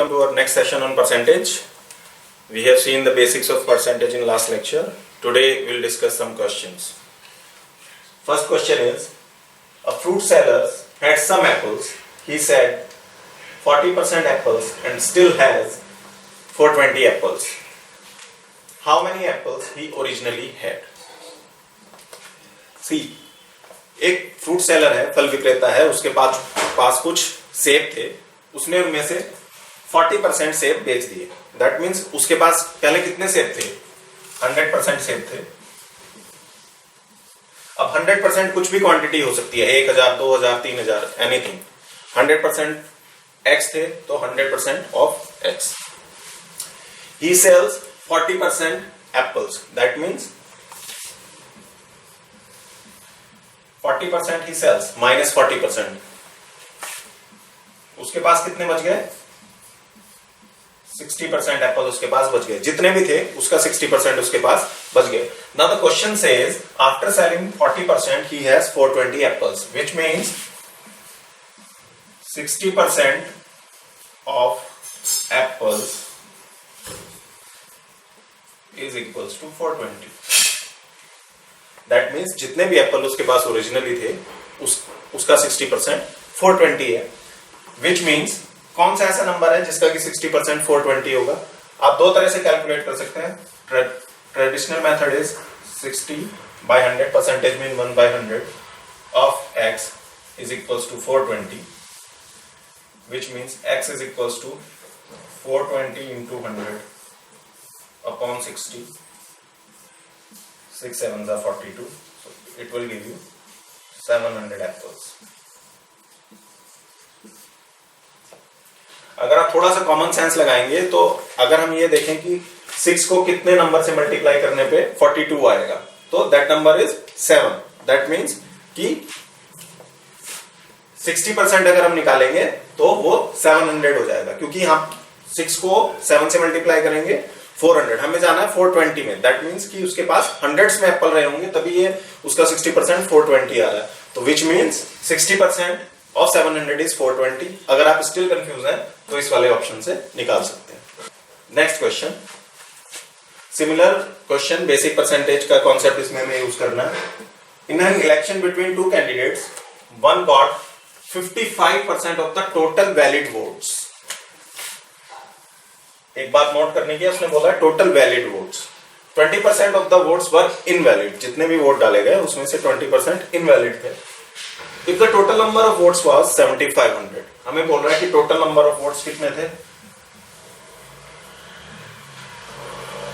welcome to our next session on percentage. We have seen the basics of percentage in last lecture. Today we will discuss some questions. First question is, a fruit seller had some apples. He said 40% apples and still has 420 apples. How many apples he originally had? See, एक fruit seller है, फल विक्रेता है, उसके पास कुछ सेब थे, उसने उनमें से 40% सेब बेच दिए. दैट मीन्स उसके पास पहले कितने सेब थे? 100% सेब थे. अब 100% कुछ भी क्वांटिटी हो सकती है, 1000, 2000, 3000, एनीथिंग. 100% X थे तो 100% of X. He sells 40% apples. That means 40% he sells minus 40%. उसके पास कितने बच गए? 60% एप्पल उसके पास बच गए. जितने भी थे उसका 60% उसके पास बच गए. Now the question says after selling 40% he has 420 apples, which means 60% of apples is equals to 420. That means जितने भी एप्पल उसके पास ओरिजिनली थे उसका 60% 420 है. Which means कौन सा ऐसा नंबर है जिसका कि 60% 420 होगा? आप दो तरह से कैलकुलेट कर सकते हैं. Traditional method is 60/100, percentage mean 1/100 of x is equals to 420, which means x is equals to 420 into 100 upon 60. 6 7s are 42, so it will give you 700 apples. अगर आप थोड़ा सा कॉमन सेंस लगाएंगे तो अगर हम ये देखें कि 6 को कितने नंबर से मल्टीप्लाई करने पे 42 आएगा, तो that number is 7. That means कि 60% अगर हम निकालेंगे तो वो 700 हो जाएगा, क्योंकि हम 6 को 7 से मल्टीप्लाई करेंगे 400, हमें जाना है 420 में. दैट मीन्स कि उसके पास हंड्रेड्स में एप्पल रहे होंगे, तभी ये उसका 60% 420 आ रहा है. तो विच मीन्स 60% ऑफ 700 इज 420. अगर आप स्टिल कंफ्यूज हैं तो इस वाले ऑप्शन से निकाल सकते हैं. Next question, similar question, basic percentage का कॉन्सेप्ट इसमें हमें यूज करना है. In an election between two candidates, one got 55% of the total valid votes. एक बात नोट करने की, उसने बोला total valid votes. 20% of the votes were invalid. जितने भी वोट डाले गए उसमें से 20% इनवैलिड थे. If the total number of votes was 7500, हमें बोल रहा है कि टोटल नंबर ऑफ वोट्स कितने थे?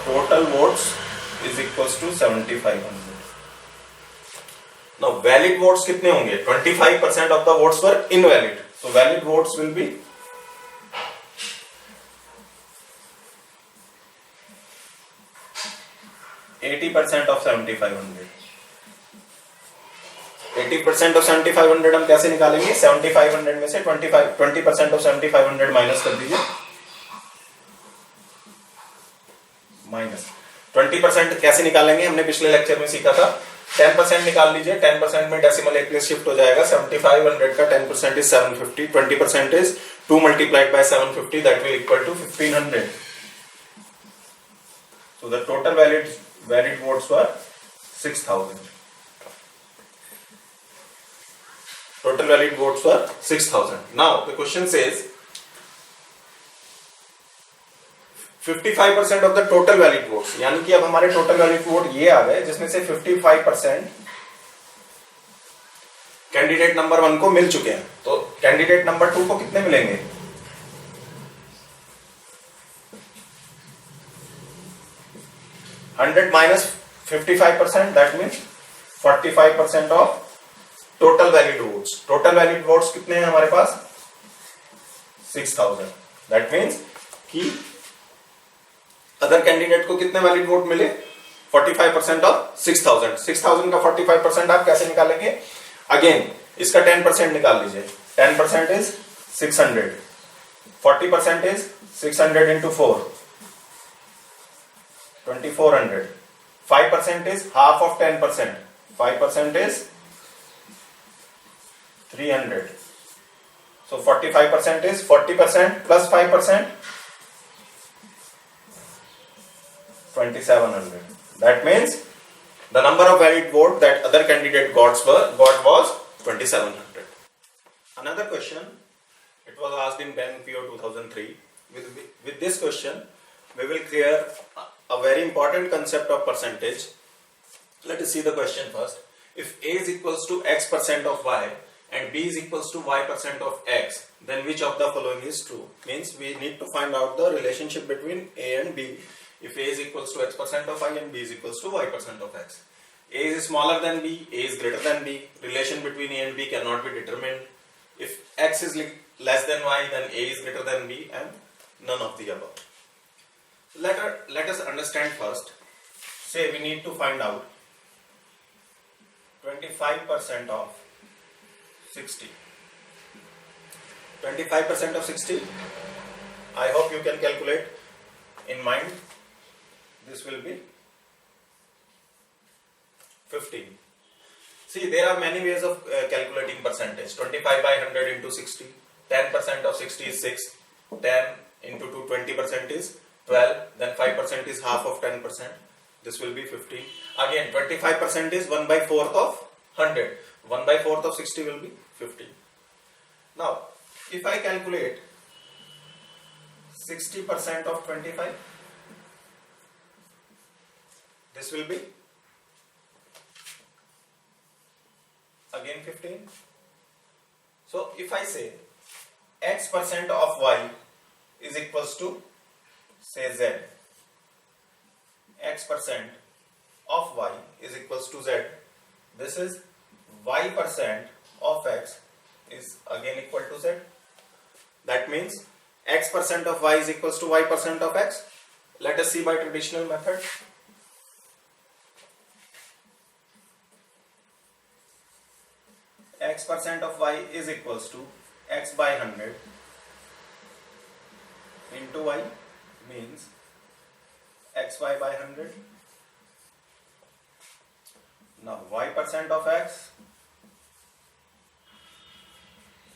Total votes is equals to 7500. Now valid votes कितने होंगे? 25% of the votes were invalid, so valid votes will be 80% of 7500. 80% of 7500 हम कैसे निकालेंगे? 7500 में से 20% ऑफ 7500 माइनस कर दीजिए. माइनस 20% कैसे निकालेंगे? हमने पिछले लेक्चर में सीखा था. 10% निकाल लीजिए. 10% में डेसिमल एक प्लेस शिफ्ट हो जाएगा. 7500 का 10% is 750. 20% is 2 multiplied by 750, that will equal to 1500. So the total valid votes were 6000. Total valid votes were 6000. Now the question says 55% of the total valid votes, यानी कि अब हमारे total valid vote ये आ गए जिसमें से 55% कैंडिडेट नंबर 1 को मिल चुके हैं. तो कैंडिडेट नंबर 2 को कितने मिलेंगे? 100 minus 55%, that means 45% of total valid votes. Total valid votes कितने हैं हमारे पास? 6000. That means कि अदर कैंडिडेट को कितने वैलिड वोट मिले? 45% ऑफ 6000. 6000 का 45% आप कैसे निकालेंगे? अगेन इसका 10% निकाल लीजिए. 10% is 600. 40% is 600 into 4, 2400. 5% is half of 10%. 5% is 300. So 45% is 40% plus 5%, 2700. That means the number of valid vote that other candidate got was 2700. Another question, it was asked in BenPO 2003. With this question, we will clear a very important concept of percentage. Let us see the question first. If A is equals to X percent of Y and B is equals to Y percent of X, then which of the following is true? Means we need to find out the relationship between A and B. If A is equals to X percent of Y and B is equals to Y percent of X. A is smaller than B, A is greater than B. Relation between A and B cannot be determined. If X is less than Y, then A is greater than B, and none of the above. Let us understand first. Say we need to find out 25% of 60. 25% of 60. I hope you can calculate in mind. This will be 15. See, there are many ways of calculating percentage. 25 by 100 into 60. 10% of 60 is 6. 10 into 2, 20% is 12. Then 5% is half of 10%. This will be 15. Again, 25% is 1 by 4th of 100. 1 by 4th of 60 will be 15. Now, if I calculate 60% of 25, this will be again 15. So, if I say X percent of Y is equals to, say, Z. X percent of Y is equals to Z. This is Y percent of X is again equal to Z. That means X percent of Y is equals to Y percent of X. Let us see by traditional method. X percent of Y is equals to X by 100 into Y, means XY by 100. Now Y percent of X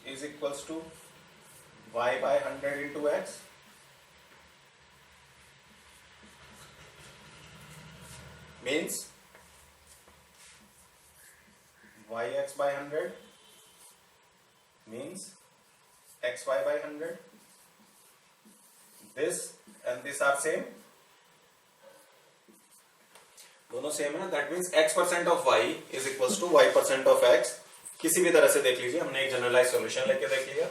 is equals to Y by 100 into X, means Yx by 100 means XY by 100. This and this are same, दोनों same है. That means x percent of y is equals to y percent of x. किसी भी तरह से देख लीजिए, हमने एक जनरलाइज सॉल्यूशन लेके देख लिया,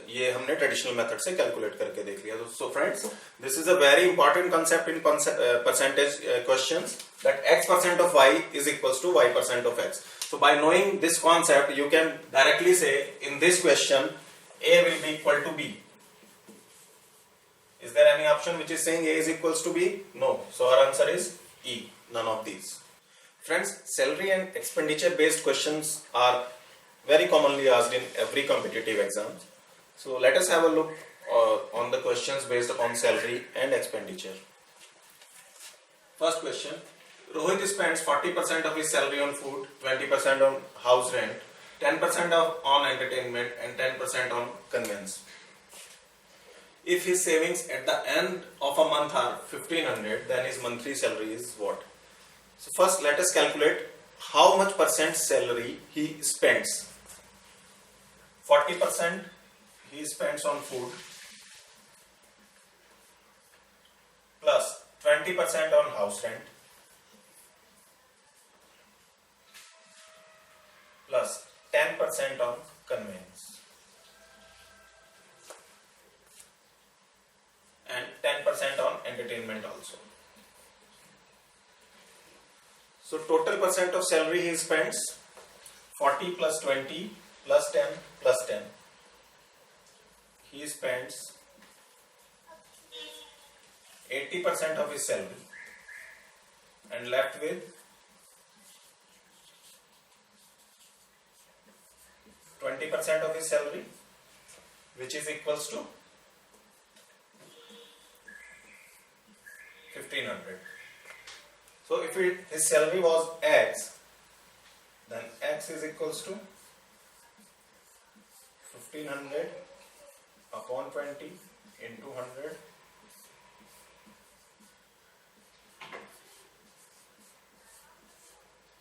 ये हमने ट्रेडिशनल मेथड से कैलकुलेट करके देख लिया. So friends, this is a very important concept in percentage questions, that x percent of y is equals to y percent of x. So by knowing this concept, you can directly say in this question A will be equal to B. Is there any option which is saying A is equals to B? No. So our answer is E. None of these. Friends, salary and expenditure based questions are very commonly asked in every competitive exam. So let us have a look on the questions based upon salary and expenditure. First question. Rohit spends 40% of his salary on food, 20% on house rent, 10% on entertainment and 10% on conveyance. If his savings at the end of a month are 1500, then his monthly salary is what? So first let us calculate how much percent salary he spends. 40% he spends on food plus 20% on house rent plus 10% on conveyance and 10% on entertainment also. So total percent of salary he spends 40 plus 20 plus 10 plus 10. He spends 80% of his salary and left with 20% of his salary, which is equals to 1500. So if his salary was X, then X is equals to 1500 upon 20 into 100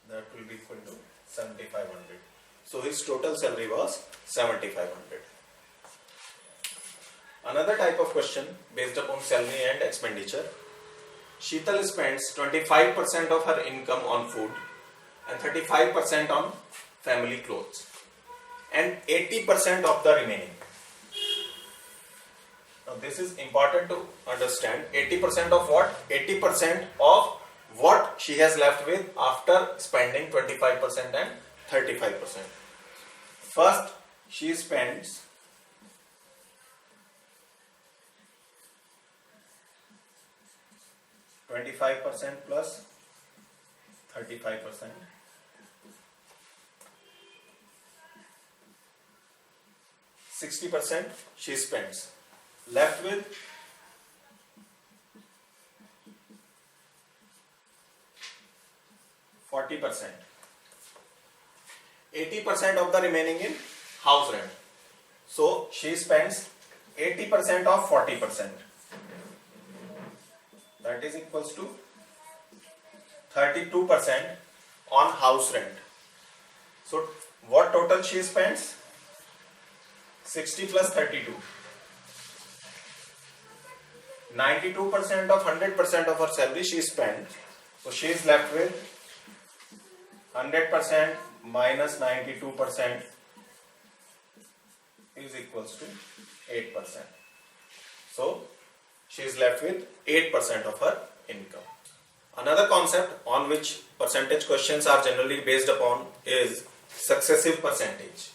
that will be equal to 7500. So his total salary was 7500. Another type of question based upon salary and expenditure. Sheetal spends 25% of her income on food and 35% on family clothes and 80% of the remaining. Now this is important to understand. 80% of what? 80% of what she has left with after spending 25% and 35%. First, she spends 25% plus 35%. 60% she spends. Left with 40%. 80% of the remaining in house rent. So she spends 80% of 40%. That is equals to 32% on house rent. So what total she spends? 60 plus 32. 92% of 100% of her salary she spent. So she is left with 100% minus 92% is equals to 8%. So she is left with 8% of her income. Another concept on which percentage questions are generally based upon is successive percentage.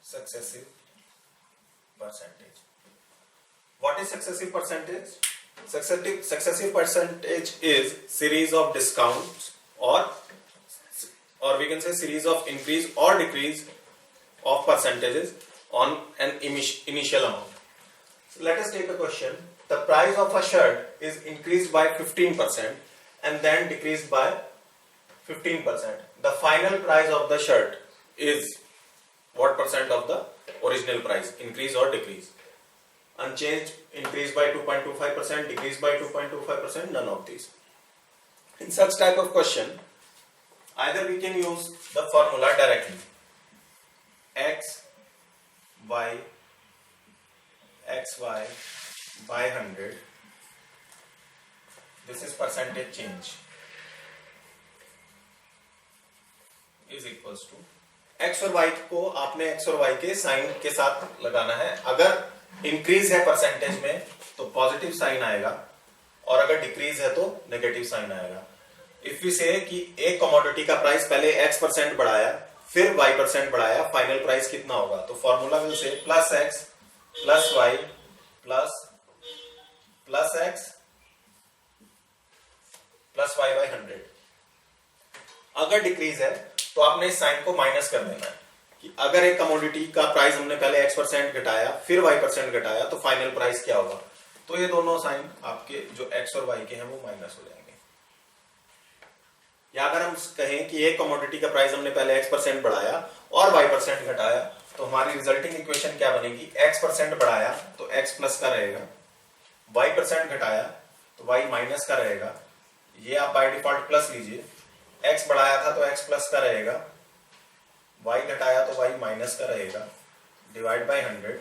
Successive percentage. What is successive percentage? Successive percentage is series of discounts or we can say series of increase or decrease of percentages on an initial amount. So let us take a question. The price of a shirt is increased by 15% and then decreased by 15%. The final price of the shirt is what percent of the original price? Increase or decrease? Unchanged, increased by 2.25%, decreased by 2.25%, none of these. In such type of question, either we can use the formula directly. X, Y, XY by 100. This is percentage change. Is equals to X और Y को आपने X और Y के sign के साथ लगाना है. अगर इंक्रीज है परसेंटेज में तो पॉजिटिव साइन आएगा और अगर डिक्रीज है तो नेगेटिव साइन आएगा. इफ वी से कि एक कमोडिटी का प्राइस पहले X% बढ़ाया फिर Y% बढ़ाया, फाइनल प्राइस कितना होगा? तो formula will say plus X plus Y plus X plus Y by 100. अगर डिक्रीज है तो आपने इस साइन को माइनस कर देना है कि अगर एक कमोडिटी का प्राइस हमने पहले X% घटाया फिर Y% घटाया तो फाइनल प्राइस क्या होगा? तो ये दोनों साइन आपके जो X और Y के हैं वो माइनस हो जाएंगे. या अगर हम कहें कि एक कमोडिटी का प्राइस हमने पहले X% बढ़ाया और Y% घटाया तो हमारी रिजल्टिंग इक्वेशन क्या बनेगी? X% बढ़ाया तो X प्लस का रहेगा, Y% घटाया तो Y माइनस का रहेगा. ये आप बाय डिफॉल्ट प्लस लीजिए. X बढ़ाया था तो X प्लस का रहेगा, Y घटाया तो Y माइनस का रहेगा, डिवाइड बाय 100.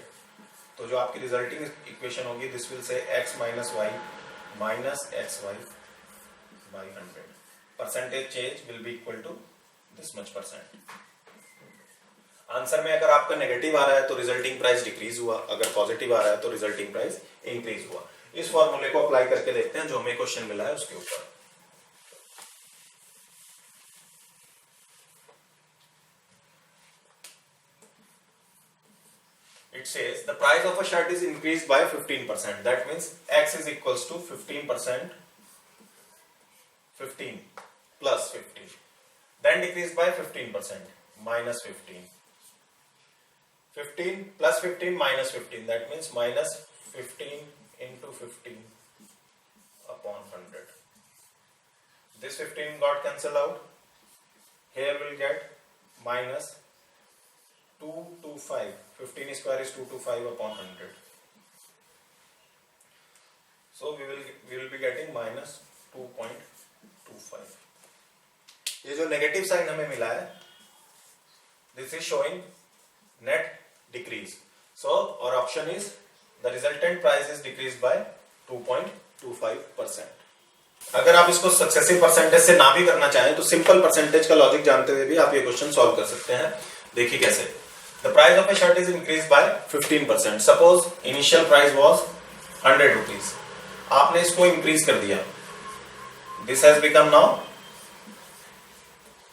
तो जो आपकी रिजल्टिंग इक्वेशन होगी this will say X minus Y minus XY by 100. Percentage change will be equal to this much percent. Answer में अगर आपका नेगेटिव आ रहा है तो रिजल्टिंग प्राइस डिक्रीज हुआ, अगर पॉजिटिव आ रहा है तो रिजल्टिंग प्राइस इंक्रीज हुआ. इस फॉर्मूले को अप्लाई करके देखते हैं जो हमें क्वेश्चन मिला है उसके ऊपर. It says the price of a shirt is increased by 15%. That means X is equals to 15%, 15 plus 15. Then decreased by 15%, minus 15. 15 plus 15 minus 15. That means minus 15 into 15 upon 100. This 15 got cancelled out. Here we'll get minus 225. 15 square is 225 upon 100. So we will be getting minus 2.25. ये जो negative sign हमें मिला है, this is showing net decrease. So our option is the resultant price is decreased by 2.25%. अगर आप इसको successive percentage से ना भी करना चाहें तो सिंपल परसेंटेज का लॉजिक जानते हुए भी आप ये क्वेश्चन सॉल्व कर सकते हैं. देखिए कैसे. The price of a shirt is increased by 15%. Suppose initial price was 100 rupees. आपने इसको इंक्रीज कर दिया. This has become now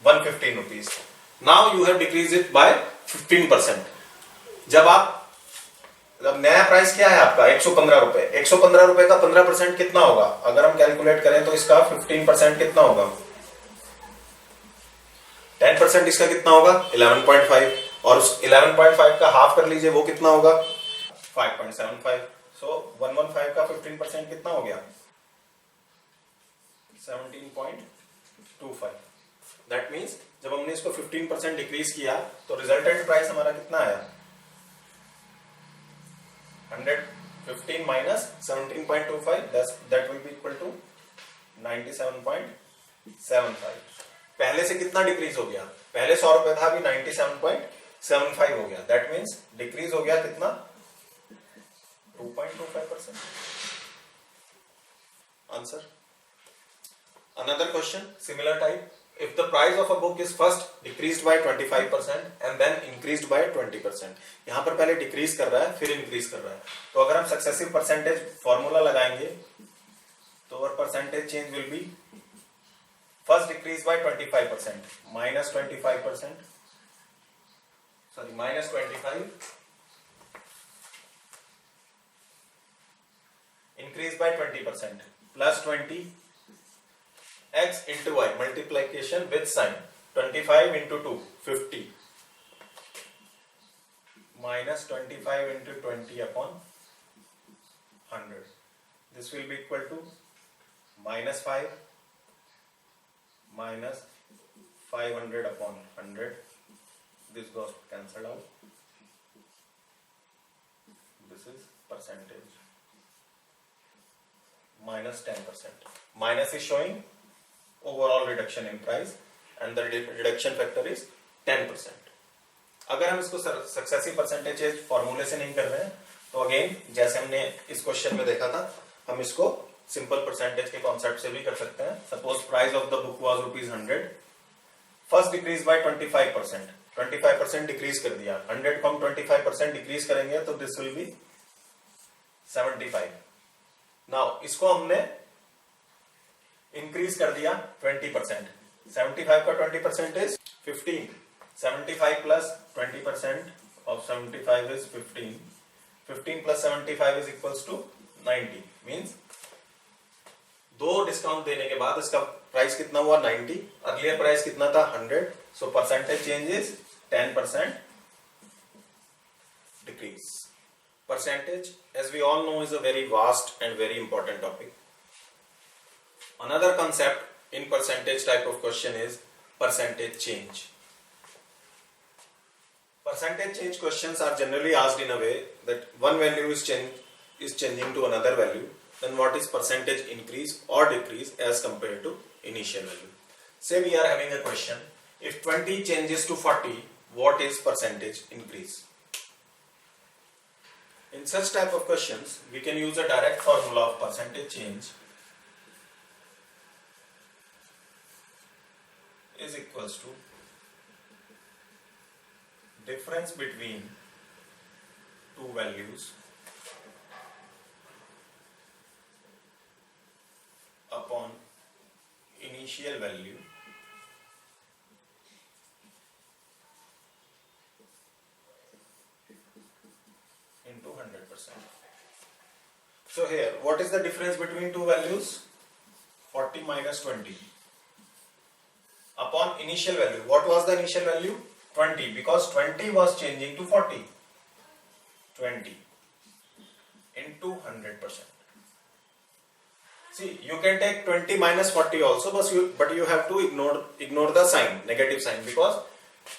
115 rupees. Now you have decreased it by 15%. जब नया प्राइस क्या है आपका 115 रुपए. 115 रुपए का 15% कितना होगा? अगर हम कैलकुलेट करें तो इसका 15% कितना होगा? 10% इसका कितना होगा? 11.5. और उस 11.5 का हाफ कर लीजिए, वो कितना होगा? 5.75. सो 115 का 15% कितना हो गया? 17.25. दैट मीन्स जब हमने इसको 15% डिक्रीज किया तो रिजल्टेंट प्राइस हमारा कितना आया? 115 minus 17.25, that will be equal to 97.75. पहले से कितना डिक्रीज हो गया? पहले 100 रुपए था, अभी 97.75 हो गया. दैट मीन्स डिक्रीज हो गया कितना? 2.25%. Answer. Another question, similar type. If the price of a book is first decreased by 25% and then increased by 20%. यहाँ पर पहले डिक्रीज कर रहा है फिर इंक्रीज कर रहा है. तो अगर हम सक्सेसिव परसेंटेज फॉर्मूला लगाएंगे तो और percentage change will B first decrease by 25% minus 25%, sorry minus 25, increase by 20% plus 20, x into y, multiplication with sign, 25 into 2, 50, minus 25 into 20 upon 100. This will be equal to minus 5 minus 500 upon 100. This goes cancelled out. This is percentage. Minus 10%. Minus is showing overall reduction in price and the reduction factor is 10%. अगर हम इसको successive percentage फॉर्मूले से नहीं कर रहे हैं तो अगेन जैसे हमने इस क्वेश्चन में देखा था, हम इसको सिंपल परसेंटेज के कॉन्सेप्ट से भी कर सकते हैं. Suppose price of the book was ₹100, first decrease by 25%. 25% decrease कर दिया. 100 को हम 25% डिक्रीज करेंगे तो दिस विल बी 75. नाउ इसको हमने इंक्रीज कर दिया 20%. 75 का 20% is 15. 75 plus 20% of 75 is 15. 15 plus 75 is equals to 90. Means दो डिस्काउंट देने के बाद इसका प्राइस कितना हुआ? 90. अर्लियर प्राइस कितना था? 100. So percentage change is 10% decrease. Percentage, as we all know, is a very vast and very important topic. Another concept in percentage type of question is percentage change. Percentage change questions are generally asked in a way that one value is changing to another value. Then what is percentage increase or decrease as compared to initial value? Say we are having a question. If 20 changes to 40, what is percentage increase? In such type of questions, we can use a direct formula of percentage change is equals to difference between two values upon initial value into 100%. So here, what is the difference between two values? 40 minus 20 upon initial value. What was the initial value? 20, because 20 was changing to 40. 20 into 100%. See, you can take 20 minus 40 also, but you have to ignore the sign, negative sign, because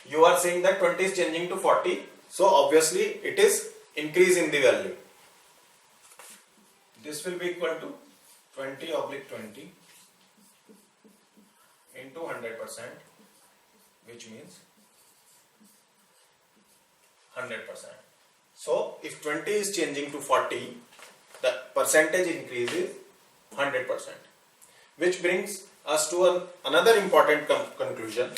you are saying that 20 is changing to 40, so obviously it is increase in the value. This will be equal to 20/20 into 100%, which means 100%. So if 20 is changing to 40, the percentage increase is 100%, which brings us to another important conclusion,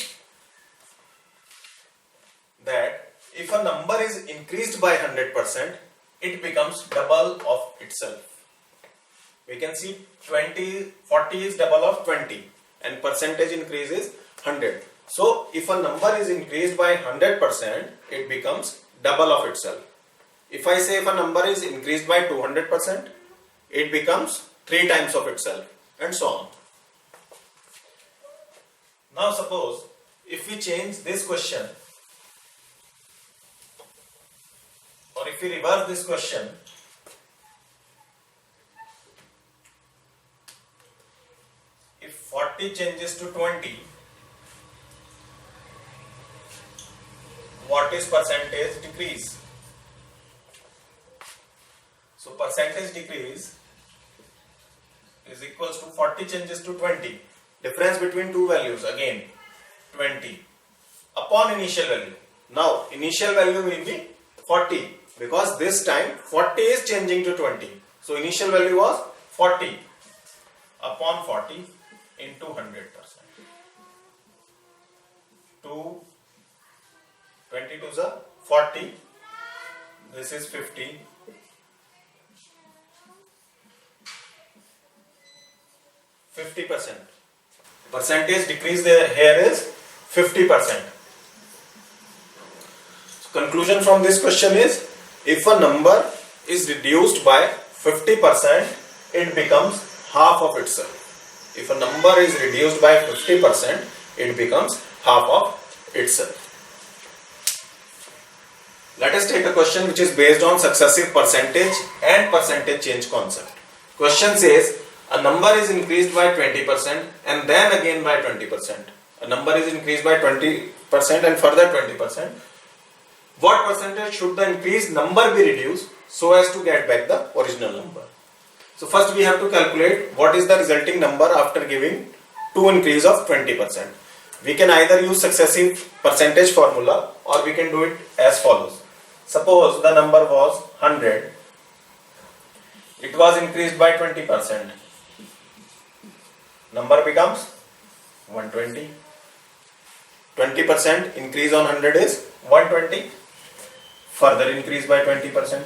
that if a number is increased by 100%, it becomes double of itself. We can see 40 is double of 20 and percentage increase is 100. So if a number is increased by 100%, it becomes double of itself. If I say if a number is increased by 200%, it becomes 3 times of itself, and so on. Now suppose if we change this question, or if we reverse this question, if 40 changes to 20, what is percentage decrease? So percentage decrease is equals to 40 changes to 20. Difference between two values, again 20 upon initial value. Now initial value will be 40, because this time 40 is changing to 20. So initial value was 40 upon 40 into 100%. 20 to the 40. This is 50. 50%. Percentage decrease here is 50%. So conclusion from this question is, if a number is reduced by 50%, it becomes half of itself. If a number is reduced by 50%, it becomes half of itself. Let us take a question which is based on successive percentage and percentage change concept. Question says, a number is increased by 20% and then again by 20%. A number is increased by 20% and further 20%. What percentage should the increased number be reduced so as to get back the original number? So first we have to calculate what is the resulting number after giving 2 increase of 20%. We can either use successive percentage formula or we can do it as follows. Suppose the number was 100. It was increased by 20%. Number becomes 120. 20% increase on 100 is 120. Further increase by 20%.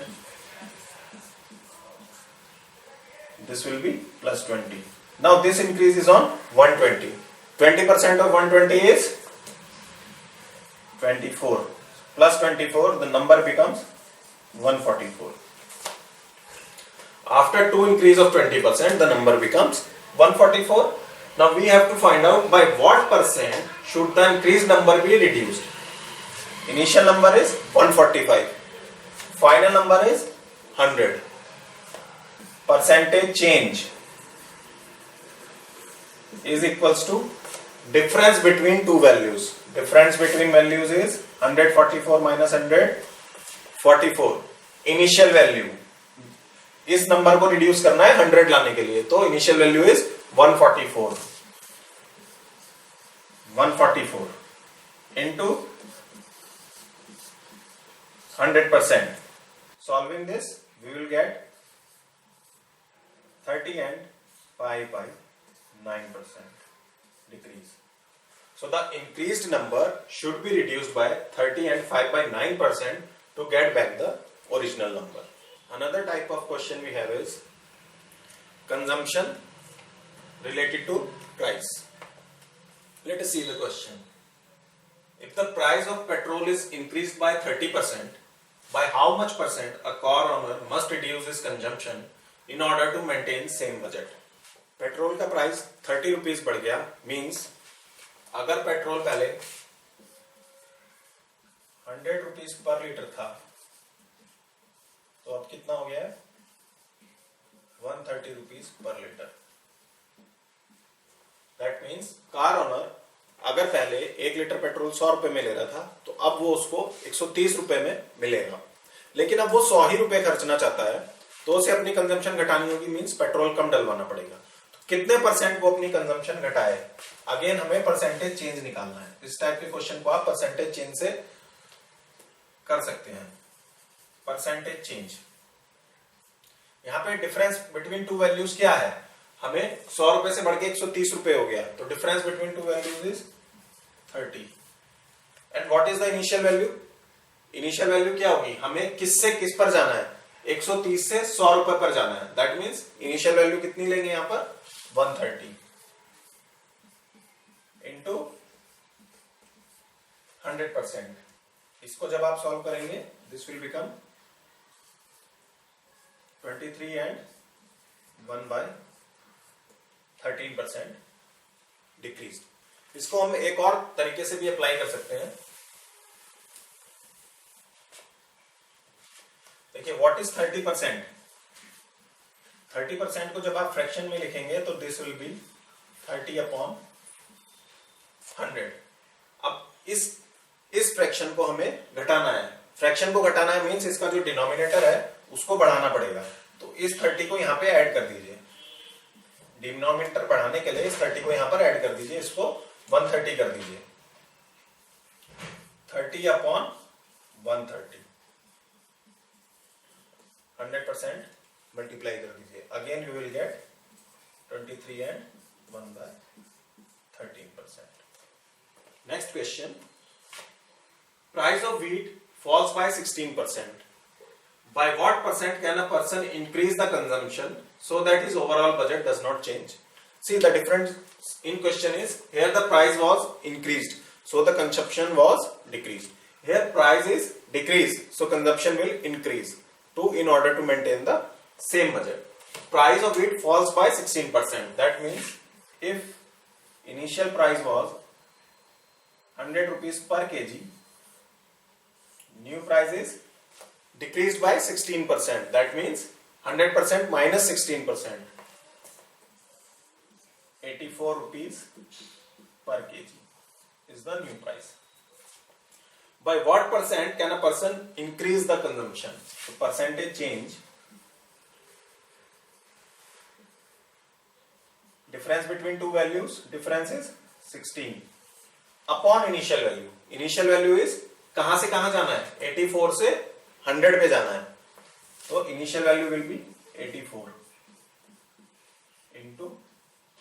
This will be plus 20. Now this increase is on 120. 20% of 120 is 24. Plus 24, the number becomes 144. After 2 increase of 20%, the number becomes 144. Now we have to find out by what percent should the increased number be reduced. Initial number is 145. Final number is 100. Percentage change is equals to difference between two values. Difference between values is 144 minus 144. Initial value, इस number को reduce करना है 100 लाने के लिए, तो initial value is 144. 144 into 100%. Solving this, we will get 30 and 5 by 9% decrease. So the increased number should be reduced by 30 and 5 by 9% to get back the original number. Another type of question we have is consumption related to price. Let us see the question. If the price of petrol is increased by 30%, by how much percent a car owner must reduce his consumption in order to maintain same budget? Petrol का price 30 rupees बढ़ गया, means अगर petrol पहले 100 rupees per litre था तो अब कितना हो गया है 130 rupees per litre. That means car owner अगर पहले 1 लीटर पेट्रोल 100 रुपए में ले रहा था तो अब वो उसको 130 रुपए में मिलेगा, लेकिन अब वो 100 ही रुपए खर्चना चाहता है तो उसे अपनी कंजम्पशन घटानी होगी, मीन्स पेट्रोल कम डलवाना पड़ेगा। तो कितने परसेंट वो अपनी कंजम्पशन घटाए, अगेन हमें परसेंटेज चेंज निकालना है। इस टाइप के क्वेश्चन को आप परसेंटेज चेंज से कर सकते हैं। परसेंटेज चेंज, यहाँ पे डिफरेंस बिटवीन टू वैल्यूज क्या है, हमें 100 रुपए से बढ़ के 130 रुपए हो गया, तो difference between two values is 30। And what is the initial value, initial value क्या होगी, हमें किस से किस पर जाना है, 130 से 100 रुपए पर जाना है। दैट मीन्स इनिशियल वैल्यू कितनी लेंगे यहाँ पर 130 इंटू 100%। इसको जब आप सॉल्व करेंगे this will become 23 and 1/13% decrease. इसको हम एक और तरीके से भी अप्लाई कर सकते हैं। देखिए व्हाट इज 30%, 30% को जब आप फ्रैक्शन में लिखेंगे तो दिस विल बी 30/100। अब इस फ्रैक्शन को हमें घटाना है, फ्रैक्शन को घटाना है मींस इसका जो डिनोमिनेटर है उसको बढ़ाना पड़ेगा। तो इस 30 को यहां पे ऐड कर दीजिए, डिनोमिनेटर बढ़ाने के लिए इस 30 को यहां पर ऐड कर दीजिए, इसको 130 कर दीजिए, 30/130 100% मल्टीप्लाई कर दीजिए, again you will get 23 and 1/13%। Next question, price of wheat falls by 16%. By what percent can a person increase the consumption so that his overall budget does not change? See, the difference in question is here the price was increased, so the consumption was decreased. Here price is decreased, so consumption will increase in order to maintain the same budget. Price of wheat falls by 16%. That means if initial price was 100 rupees per kg, new price is decreased by 16%. That means 100% minus 16%, 84 rupees per kg is the new price. By what percent can a person increase the consumption? So percentage change, difference between two values, difference is 16 upon initial value. Initial value is कहां से कहां जाना है, 84 से 100 पे जाना है, तो initial value will be 84 into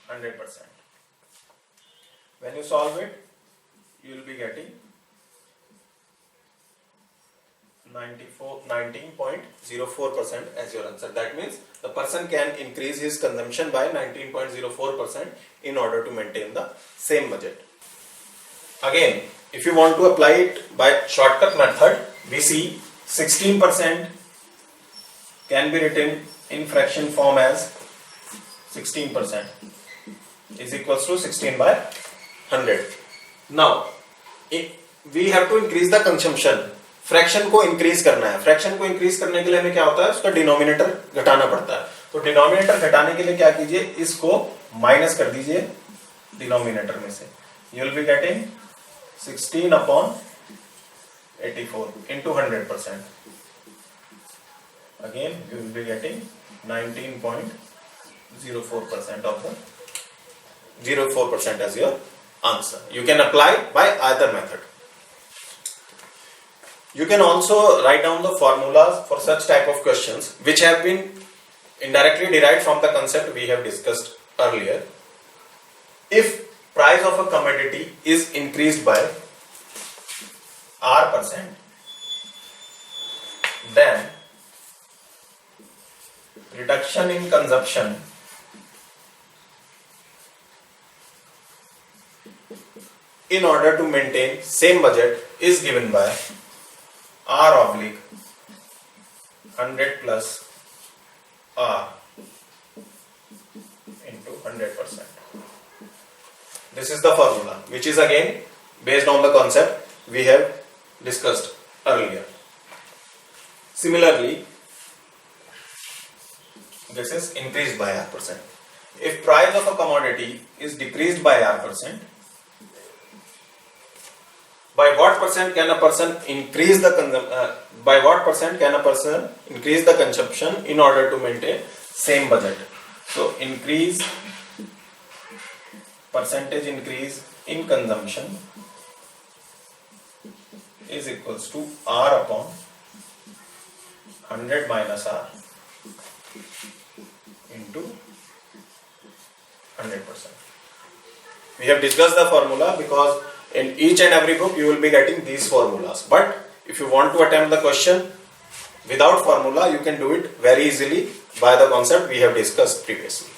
100%. When you solve it, you will be getting 19.04% as your answer. That means the person can increase his consumption by 19.04% in order to maintain the same budget. Again, if you want to apply it by shortcut method, we see 16% can be written in fraction form as 16% is equals to 16 by 100. Now, we have to increase the consumption. Fraction को increase करना है, fraction को increase करने के लिए हमें क्या होता है, उसका डिनोमिनेटर घटाना पड़ता है। तो डिनोमिनेटर घटाने के लिए क्या कीजिए, इसको माइनस कर दीजिए डिनोमिनेटर में से, you will be getting 16/84 into 100%. Again, you will be getting 19.04% of the 04% as your answer. You can apply by either method. You can also write down the formulas for such type of questions which have been indirectly derived from the concept we have discussed earlier. If price of a commodity is increased by R%, then reduction in consumption in order to maintain same budget is given by R/100 plus R into 100%. This is the formula which is again based on the concept we have discussed earlier. Similarly, this is increased by R%. if price of a commodity is decreased by R%, by what percent can a person increase the consumption in order to maintain same budget? So percentage increase in consumption is equals to R upon 100 minus R into 100%. We have discussed the formula because in each and every book you will be getting these formulas. But if you want to attempt the question without formula, you can do it very easily by the concept we have discussed previously.